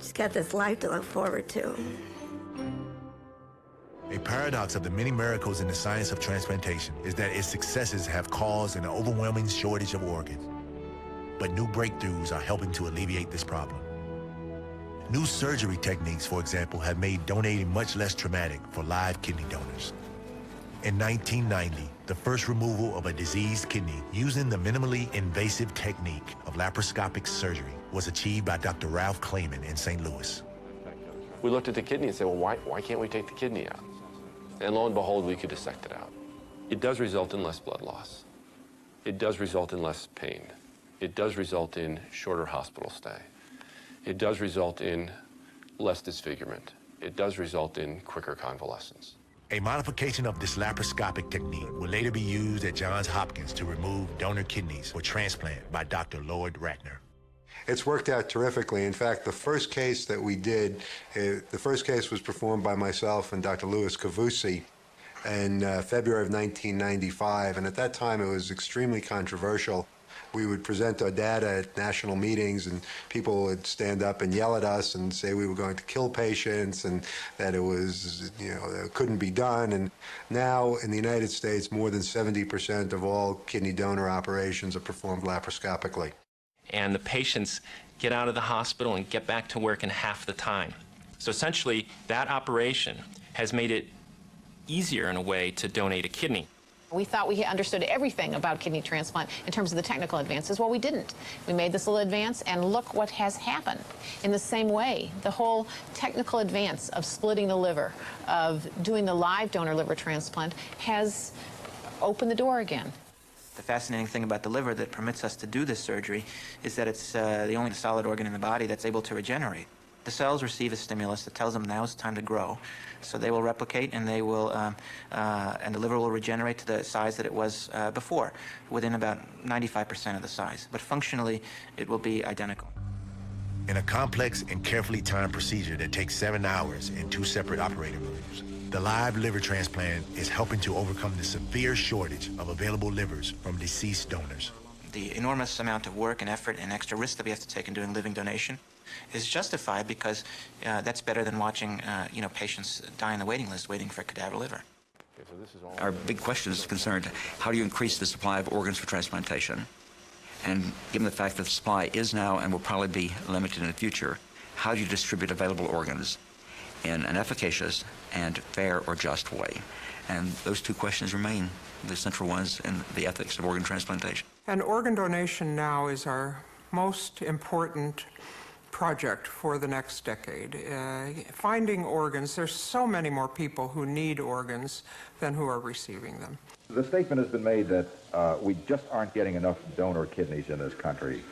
She's got this life to look forward to. A paradox of the many miracles in the science of transplantation is that its successes have caused an overwhelming shortage of organs. But new breakthroughs are helping to alleviate this problem. New surgery techniques, for example, have made donating much less traumatic for live kidney donors. In 1990, the first removal of a diseased kidney using the minimally invasive technique of laparoscopic surgery was achieved by Dr. Ralph Clayman in St. Louis. We looked at the kidney and said, well, why can't we take the kidney out? And lo and behold, we could dissect it out. It does result in less blood loss. It does result in less pain. It does result in shorter hospital stay. It does result in less disfigurement. It does result in quicker convalescence. A modification of this laparoscopic technique will later be used at Johns Hopkins to remove donor kidneys for transplant by Dr. Lloyd Ratner. It's worked out terrifically. In fact, the first case that we did, the first case was performed by myself and Dr. Louis Cavusi, in February of 1995, and at that time it was extremely controversial. We would present our data at national meetings, and people would stand up and yell at us and say we were going to kill patients and that it was, that it couldn't be done. And now in the United States, more than 70% of all kidney donor operations are performed laparoscopically. And the patients get out of the hospital and get back to work in half the time. So essentially, that operation has made it easier in a way to donate a kidney. We thought we understood everything about kidney transplant in terms of the technical advances. Well, we didn't. We made this little advance, and look what has happened. In the same way, the whole technical advance of splitting the liver, of doing the live donor liver transplant, has opened the door again. The fascinating thing about the liver that permits us to do this surgery is that it's the only solid organ in the body that's able to regenerate. The cells receive a stimulus that tells them now it's time to grow. So they will replicate, and they will, and the liver will regenerate to the size that it was before, within about 95% of the size. But functionally, it will be identical. In a complex and carefully timed procedure that takes 7 hours in 2 separate operating rooms, the live liver transplant is helping to overcome the severe shortage of available livers from deceased donors. The enormous amount of work and effort and extra risk that we have to take in doing living donation is justified because that's better than watching patients die in the waiting list waiting for a cadaver liver. Our big question is concerned, how do you increase the supply of organs for transplantation? And given the fact that the supply is now and will probably be limited in the future, how do you distribute available organs in an efficacious and fair or just way? And those two questions remain the central ones in the ethics of organ transplantation. And organ donation now is our most important project for the next decade. Finding organs, there's so many more people who need organs than who are receiving them. The statement has been made that we just aren't getting enough donor kidneys in this country.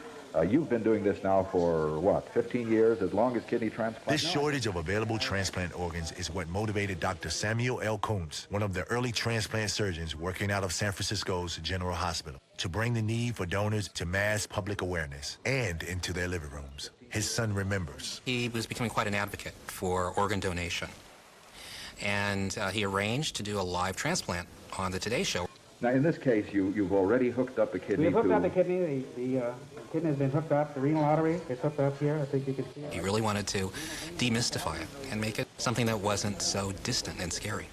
You've been doing this now for, what, 15 years, as long as kidney transplant? This shortage of available transplant organs is what motivated Dr. Samuel L. Coombs, one of the early transplant surgeons working out of San Francisco's General Hospital, to bring the need for donors to mass public awareness and into their living rooms. His son remembers. He was becoming quite an advocate for organ donation, and he arranged to do a live transplant on the Today Show. Now, in this case, you've already hooked up the kidney. We've hooked up the kidney. The kidney has been hooked up. The renal artery is hooked up here. I think you can see it. He really wanted to demystify it and make it something that wasn't so distant and scary.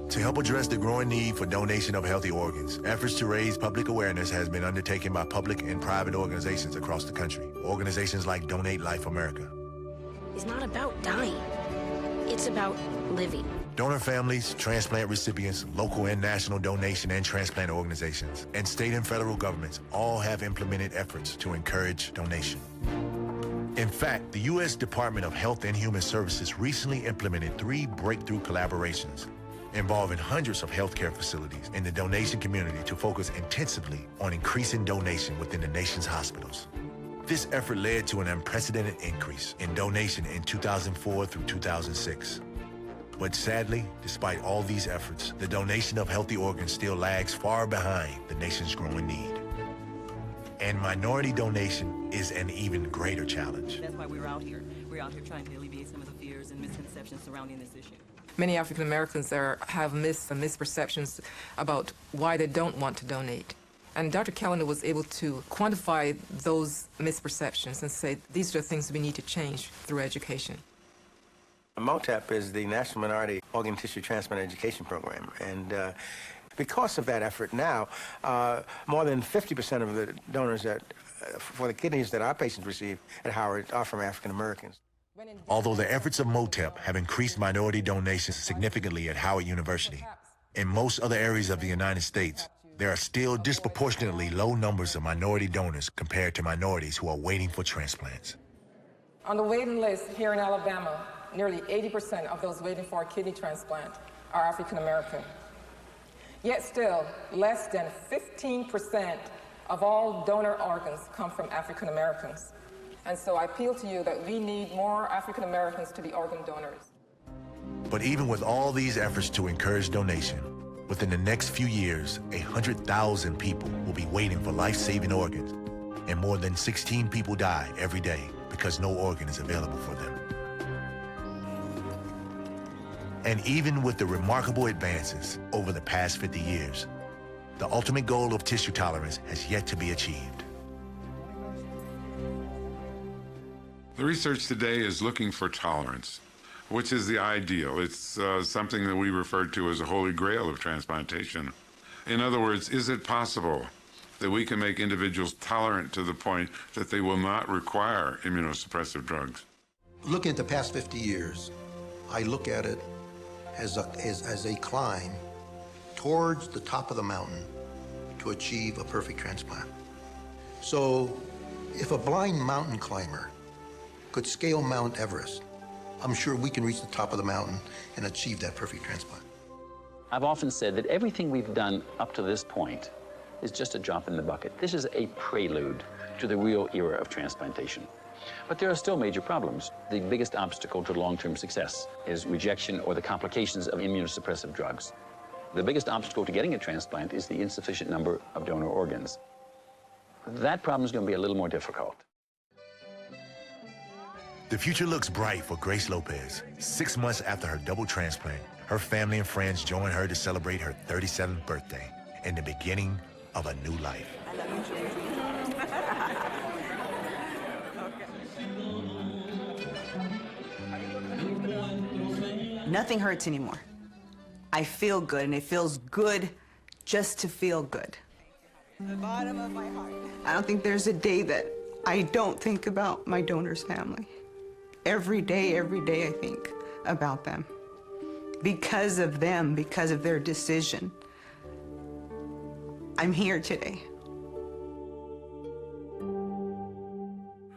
To help address the growing need for donation of healthy organs, efforts to raise public awareness has been undertaken by public and private organizations across the country. Organizations like Donate Life America. It's not about dying. It's about living. Donor families, transplant recipients, local and national donation and transplant organizations, and state and federal governments all have implemented efforts to encourage donation. In fact, the U.S. Department of Health and Human Services recently implemented 3 breakthrough collaborations involving hundreds of healthcare facilities in the donation community to focus intensively on increasing donation within the nation's hospitals. This effort led to an unprecedented increase in donation in 2004 through 2006. But sadly, despite all these efforts, the donation of healthy organs still lags far behind the nation's growing need. And minority donation is an even greater challenge. That's why we're out here. We're out here trying to alleviate some of the fears and misconceptions surrounding this issue. Many African Americans have misperceptions about why they don't want to donate. And Dr. Callender was able to quantify those misperceptions and say these are the things we need to change through education. MOTAP is the National Minority Organ Tissue Transplant Education Program, and because of that effort now, more than 50% of the donors for the kidneys that our patients receive at Howard are from African Americans. Although the efforts of MOTAP have increased minority donations significantly at Howard University, in most other areas of the United States, there are still disproportionately low numbers of minority donors compared to minorities who are waiting for transplants. On the waiting list here in Alabama, nearly 80% of those waiting for a kidney transplant are African American. Yet still, less than 15% of all donor organs come from African Americans. And so I appeal to you that we need more African Americans to be organ donors. But even with all these efforts to encourage donation, within the next few years, 100,000 people will be waiting for life-saving organs, and more than 16 people die every day because no organ is available for them. And even with the remarkable advances over the past 50 years, the ultimate goal of tissue tolerance has yet to be achieved. The research today is looking for tolerance, which is the ideal. It's something that we refer to as a holy grail of transplantation. In other words, is it possible that we can make individuals tolerant to the point that they will not require immunosuppressive drugs? Looking at the past 50 years, I look at it as a climb towards the top of the mountain to achieve a perfect transplant. So if a blind mountain climber could scale Mount Everest, I'm sure we can reach the top of the mountain and achieve that perfect transplant. I've often said that everything we've done up to this point is just a drop in the bucket. This is a prelude to the real era of transplantation. But there are still major problems. The biggest obstacle to long-term success is rejection or the complications of immunosuppressive drugs. The biggest obstacle to getting a transplant is the insufficient number of donor organs. That problem is going to be a little more difficult. The future looks bright for Grace Lopez. 6 months after her double transplant, her family and friends join her to celebrate her 37th birthday and the beginning of a new life. Nothing hurts anymore. I feel good, and it feels good just to feel good. From the bottom of my heart. I don't think there's a day that I don't think about my donor's family. Every day I think about them. Because of them, because of their decision, I'm here today.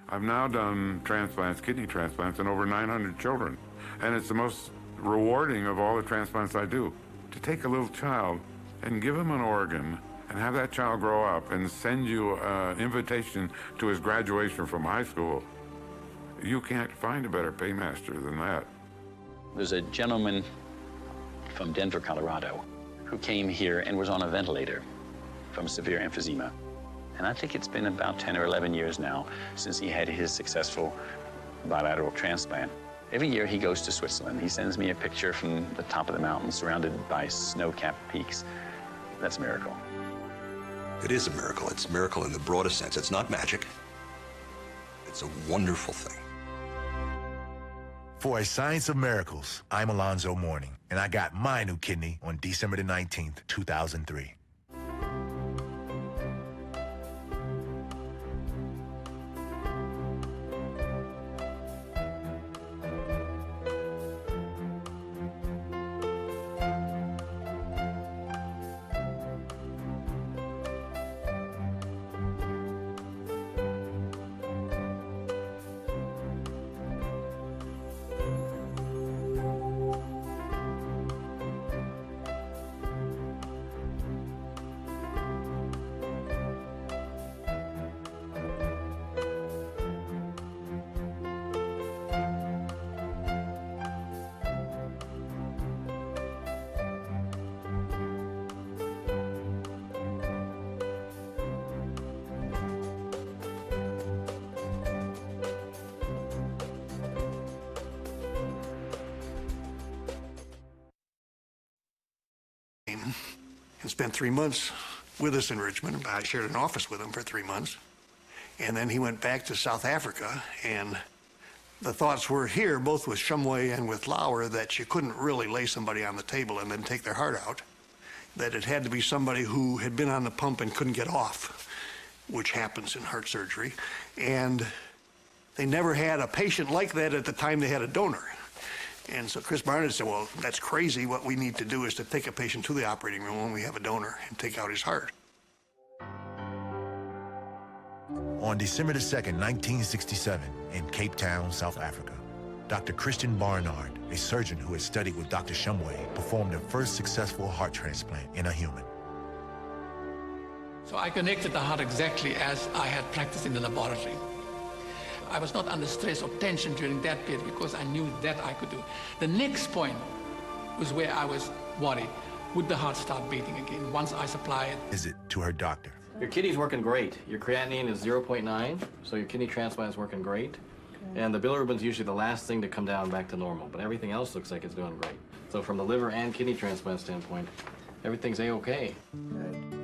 I've now done transplants, kidney transplants, in over 900 children. And it's the most rewarding of all the transplants I do, to take a little child and give him an organ and have that child grow up and send you an invitation to his graduation from high school. You can't find a better paymaster than that. There's a gentleman from Denver, Colorado, who came here and was on a ventilator from severe emphysema. And I think it's been about 10 or 11 years now since he had his successful bilateral transplant. Every year he goes to Switzerland. He sends me a picture from the top of the mountain surrounded by snow-capped peaks. That's a miracle. It is a miracle. It's a miracle in the broadest sense. It's not magic. It's a wonderful thing. For A Science of Miracles, I'm Alonzo Mourning, and I got my new kidney on December the 19th, 2003. And spent 3 months with us in Richmond. I shared an office with him for 3 months. And then he went back to South Africa, and the thoughts were here, both with Shumway and with Lauer, that you couldn't really lay somebody on the table and then take their heart out, that it had to be somebody who had been on the pump and couldn't get off, which happens in heart surgery. And they never had a patient like that at the time they had a donor. And so Chris Barnett said, well, that's crazy. What we need to do is to take a patient to the operating room when we have a donor and take out his heart. On December the 2nd, 1967, in Cape Town, South Africa, Dr. Christian Barnard, a surgeon who had studied with Dr. Shumway, performed the first successful heart transplant in a human. So I connected the heart exactly as I had practiced in the laboratory. I was not under stress or tension during that period because I knew that I could do. The next point was where I was worried. Would the heart start beating again once I supply it? Is it to her doctor? Your kidney's working great. Your creatinine is 0.9, so your kidney transplant is working great. And the bilirubin's usually the last thing to come down back to normal, but everything else looks like it's doing great. So from the liver and kidney transplant standpoint, everything's A-okay.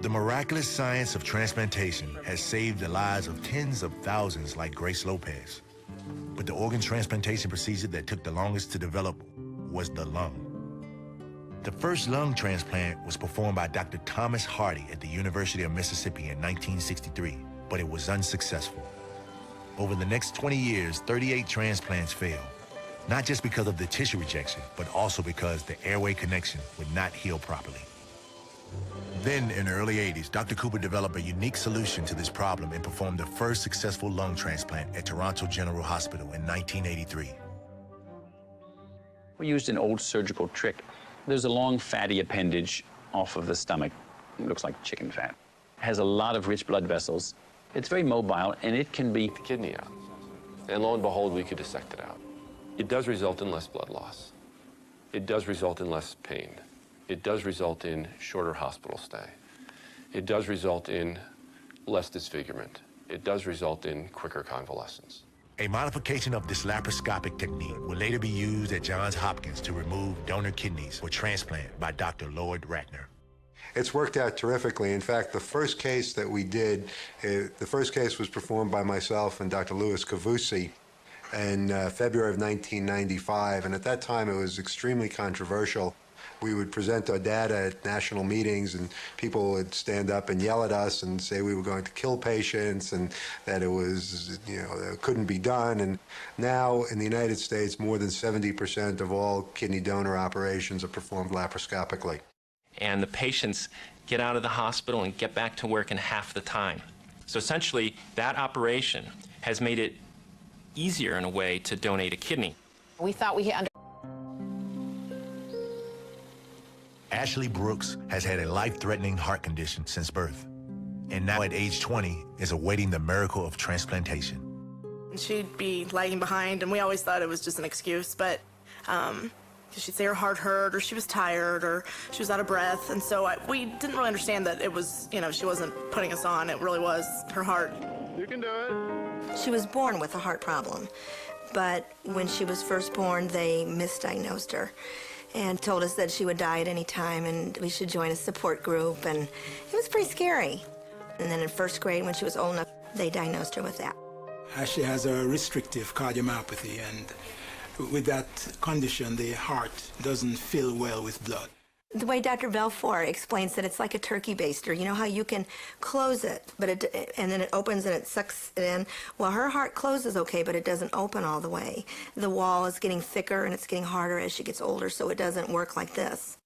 The miraculous science of transplantation has saved the lives of tens of thousands like Grace Lopez. But the organ transplantation procedure that took the longest to develop was the lung. The first lung transplant was performed by Dr. Thomas Hardy at the University of Mississippi in 1963, but it was unsuccessful. Over the next 20 years, 38 transplants failed, not just because of the tissue rejection, but also because the airway connection would not heal properly. Then, in the early 80s, Dr. Cooper developed a unique solution to this problem and performed the first successful lung transplant at Toronto General Hospital in 1983. We used an old surgical trick. There's a long fatty appendage off of the stomach. It looks like chicken fat. It has a lot of rich blood vessels. It's very mobile, and it can be... The kidney out. And lo and behold, we could dissect it out. It does result in less blood loss. It does result in less pain. It does result in shorter hospital stay. It does result in less disfigurement. It does result in quicker convalescence. A modification of this laparoscopic technique will later be used at Johns Hopkins to remove donor kidneys for transplant by Dr. Lloyd Ratner. It's worked out terrifically. In fact, the first case that we did, the first case was performed by myself and Dr. Louis Cavusi in February of 1995, and at that time it was extremely controversial. We would present our data at national meetings, and people would stand up and yell at us and say we were going to kill patients and that it was, that it couldn't be done. And now in the United States, more than 70% of all kidney donor operations are performed laparoscopically. And the patients get out of the hospital and get back to work in half the time. So essentially, that operation has made it easier in a way to donate a kidney. We thought we had... Ashley Brooks has had a life-threatening heart condition since birth, and now at age 20 is awaiting the miracle of transplantation. She'd be lagging behind, and we always thought it was just an excuse, but she'd say her heart hurt, or she was tired, or she was out of breath, and so we didn't really understand that it was, she wasn't putting us on. It really was her heart. You can do it. She was born with a heart problem, but when she was first born, they misdiagnosed her and told us that she would die at any time and we should join a support group, and it was pretty scary. And then in first grade, when she was old enough, they diagnosed her with that. She has a restrictive cardiomyopathy, and with that condition, the heart doesn't fill well with blood. The way Dr. Belfour explains that it's like a turkey baster. You know how you can close it, but and then it opens and it sucks it in? Well, her heart closes okay, but it doesn't open all the way. The wall is getting thicker and it's getting harder as she gets older, so it doesn't work like this.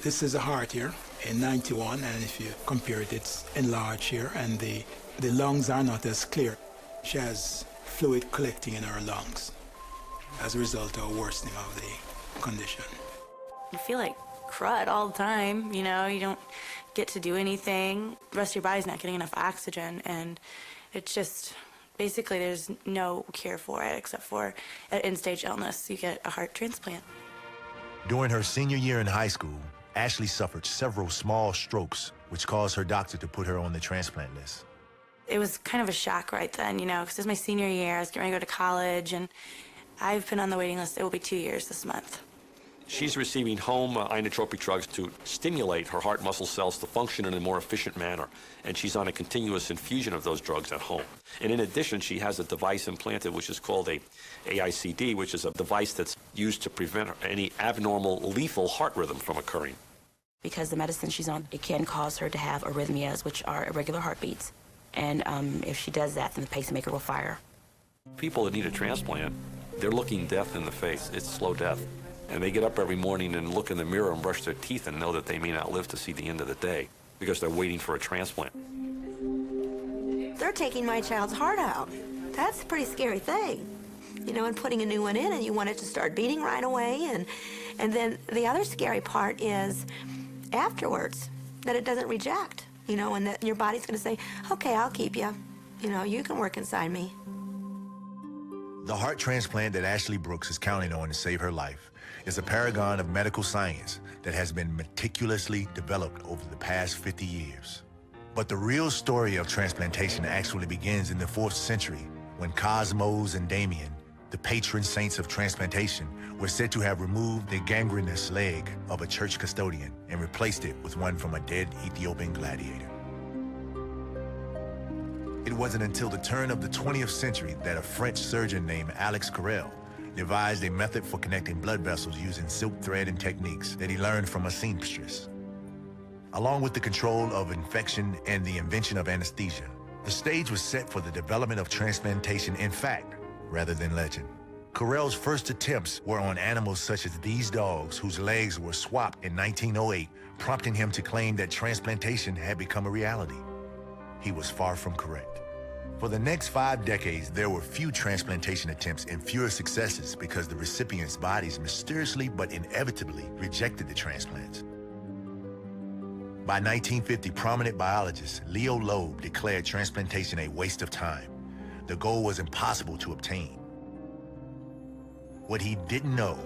This is a heart here in 91, and if you compare it, it's enlarged here, and the lungs are not as clear. She has fluid collecting in her lungs as a result of a worsening of the condition. You feel like crud all the time, you don't get to do anything. The rest of your body's not getting enough oxygen, and it's just, basically there's no cure for it except for an end-stage illness. You get a heart transplant. During her senior year in high school, Ashley suffered several small strokes, which caused her doctor to put her on the transplant list. It was kind of a shock right then, because it was my senior year. I was getting ready to go to college, and I've been on the waiting list. It will be 2 years this month. She's receiving home inotropic drugs to stimulate her heart muscle cells to function in a more efficient manner, and she's on a continuous infusion of those drugs at home. And in addition, she has a device implanted which is called a AICD, which is a device that's used to prevent any abnormal lethal heart rhythm from occurring. Because the medicine she's on, it can cause her to have arrhythmias, which are irregular heartbeats. And if she does that, then the pacemaker will fire. People that need a transplant, they're looking death in the face. It's slow death. And they get up every morning and look in the mirror and brush their teeth and know that they may not live to see the end of the day because they're waiting for a transplant. They're taking my child's heart out. That's a pretty scary thing. And putting a new one in, and you want it to start beating right away. And then the other scary part is afterwards, that it doesn't reject, and that your body's going to say, okay, I'll keep you. You can work inside me. The heart transplant that Ashley Brooks is counting on to save her life is a paragon of medical science that has been meticulously developed over the past 50 years. But the real story of transplantation actually begins in the 4th century when Cosmos and Damien, the patron saints of transplantation, were said to have removed the gangrenous leg of a church custodian and replaced it with one from a dead Ethiopian gladiator. It wasn't until the turn of the 20th century that a French surgeon named Alex Carrel devised a method for connecting blood vessels using silk thread and techniques that he learned from a seamstress. Along with the control of infection and the invention of anesthesia, the stage was set for the development of transplantation in fact, rather than legend. Carrel's first attempts were on animals such as these dogs, whose legs were swapped in 1908, prompting him to claim that transplantation had become a reality. He was far from correct. For the next 5 decades, there were few transplantation attempts and fewer successes because the recipients' bodies mysteriously but inevitably rejected the transplants. By 1950, prominent biologist Leo Loeb declared transplantation a waste of time. The goal was impossible to obtain. What he didn't know